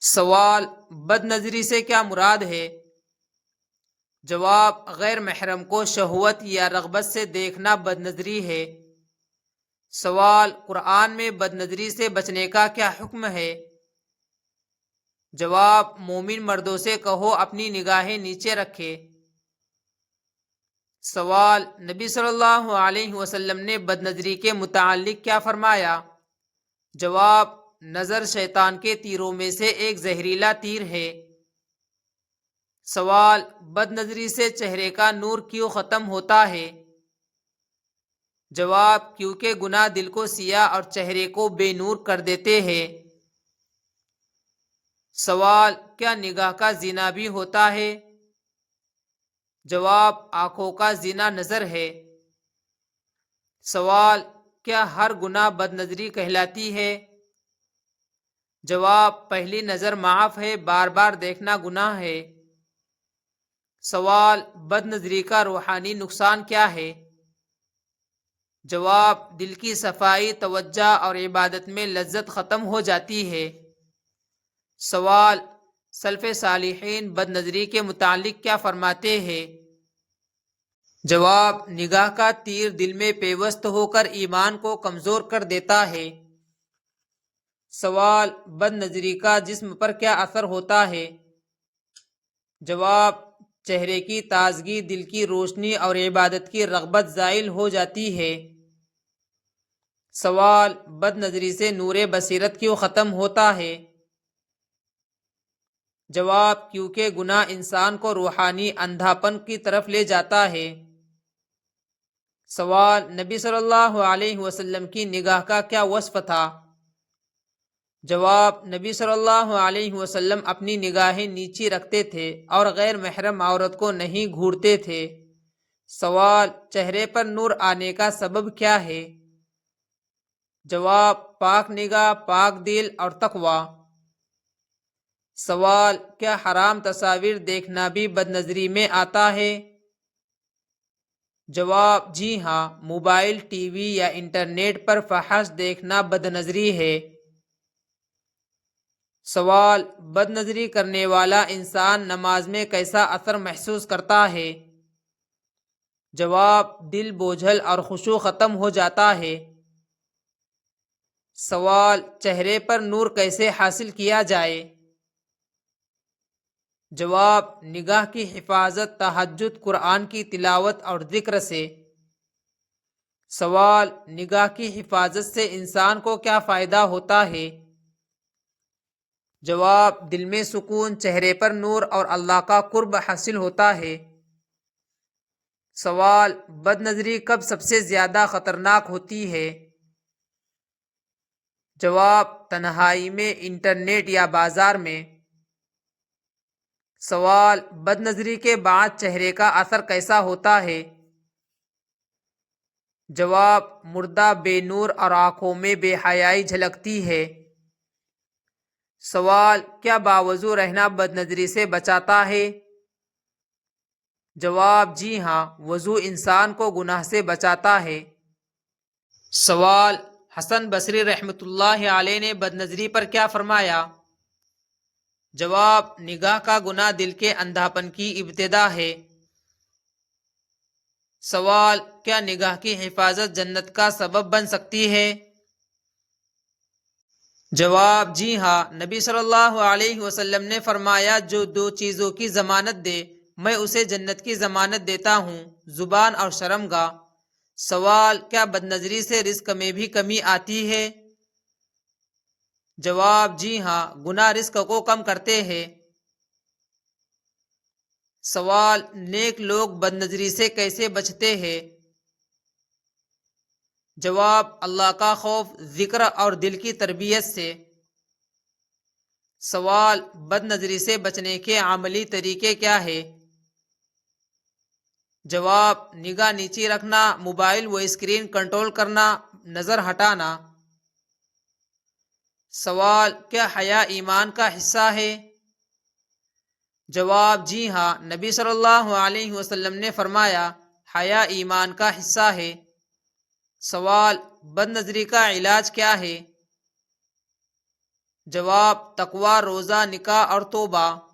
سوال: بد نظری سے کیا مراد ہے؟ جواب: غیر محرم کو شہوت یا رغبت سے دیکھنا بد نظری ہے۔ سوال: قرآن میں بد نظری سے بچنے کا کیا حکم ہے؟ جواب: مومن مردوں سے کہو اپنی نگاہیں نیچے رکھے۔ سوال: نبی صلی اللہ علیہ وسلم نے بد نظری کے متعلق کیا فرمایا؟ جواب: نظر شیطان کے تیروں میں سے ایک زہریلا تیر ہے۔ سوال: بد نظری سے چہرے کا نور کیوں ختم ہوتا ہے؟ جواب: کیونکہ گناہ دل کو سیاہ اور چہرے کو بے نور کر دیتے ہیں۔ سوال: کیا نگاہ کا زنا بھی ہوتا ہے؟ جواب: آنکھوں کا زنا نظر ہے۔ سوال: کیا ہر گناہ بد نظری کہلاتی ہے؟ جواب: پہلی نظر معاف ہے، بار بار دیکھنا گناہ ہے۔ سوال: بد نظری کا روحانی نقصان کیا ہے؟ جواب: دل کی صفائی، توجہ اور عبادت میں لذت ختم ہو جاتی ہے۔ سوال: سلف صالحین بد نظری کے متعلق کیا فرماتے ہیں؟ جواب: نگاہ کا تیر دل میں پیوست ہو کر ایمان کو کمزور کر دیتا ہے۔ سوال: بد نظری کا جسم پر کیا اثر ہوتا ہے؟ جواب: چہرے کی تازگی، دل کی روشنی اور عبادت کی رغبت زائل ہو جاتی ہے۔ سوال: بد نظری سے نور بصیرت کیوں ختم ہوتا ہے؟ جواب: کیونکہ گناہ انسان کو روحانی اندھا پن کی طرف لے جاتا ہے۔ سوال: نبی صلی اللہ علیہ وسلم کی نگاہ کا کیا وصف تھا؟ جواب: نبی صلی اللہ علیہ وسلم اپنی نگاہیں نیچی رکھتے تھے اور غیر محرم عورت کو نہیں گھورتے تھے۔ سوال: چہرے پر نور آنے کا سبب کیا ہے؟ جواب: پاک نگاہ، پاک دل اور تقوی۔ سوال: کیا حرام تصاویر دیکھنا بھی بد نظری میں آتا ہے؟ جواب: جی ہاں، موبائل، ٹی وی یا انٹرنیٹ پر فحش دیکھنا بد نظری ہے۔ سوال: بد نظری کرنے والا انسان نماز میں کیسا اثر محسوس کرتا ہے؟ جواب: دل بوجھل اور خشوع ختم ہو جاتا ہے۔ سوال: چہرے پر نور کیسے حاصل کیا جائے؟ جواب: نگاہ کی حفاظت، تہجد، قرآن کی تلاوت اور ذکر سے۔ سوال: نگاہ کی حفاظت سے انسان کو کیا فائدہ ہوتا ہے؟ جواب: دل میں سکون، چہرے پر نور اور اللہ کا قرب حاصل ہوتا ہے۔ سوال: بد نظری کب سب سے زیادہ خطرناک ہوتی ہے؟ جواب: تنہائی میں، انٹرنیٹ یا بازار میں۔ سوال: بد نظری کے بعد چہرے کا اثر کیسا ہوتا ہے؟ جواب: مردہ، بے نور اور آنکھوں میں بے حیائی جھلکتی ہے۔ سوال: کیا باوضو رہنا بد نظری سے بچاتا ہے؟ جواب: جی ہاں، وضو انسان کو گناہ سے بچاتا ہے۔ سوال: حسن بصری رحمۃ اللہ علیہ نے بد نظری پر کیا فرمایا؟ جواب: نگاہ کا گناہ دل کے اندھاپن کی ابتدا ہے۔ سوال: کیا نگاہ کی حفاظت جنت کا سبب بن سکتی ہے؟ جواب: جی ہاں، نبی صلی اللہ علیہ وسلم نے فرمایا، جو دو چیزوں کی ضمانت دے میں اسے جنت کی ضمانت دیتا ہوں، زبان اور شرمگاہ۔ سوال: کیا بد نظری سے رزق میں بھی کمی آتی ہے؟ جواب: جی ہاں، گناہ رزق کو کم کرتے ہیں۔ سوال: نیک لوگ بد نظری سے کیسے بچتے ہیں؟ جواب: اللہ کا خوف، ذکر اور دل کی تربیت سے۔ سوال: بد نظری سے بچنے کے عملی طریقے کیا ہے؟ جواب: نگاہ نیچی رکھنا، موبائل و اسکرین کنٹرول کرنا، نظر ہٹانا۔ سوال: کیا حیا ایمان کا حصہ ہے؟ جواب: جی ہاں، نبی صلی اللہ علیہ وسلم نے فرمایا، حیا ایمان کا حصہ ہے۔ سوال: بد نظری کا علاج کیا ہے؟ جواب: تقوی، روزہ، نکاح اور توبہ۔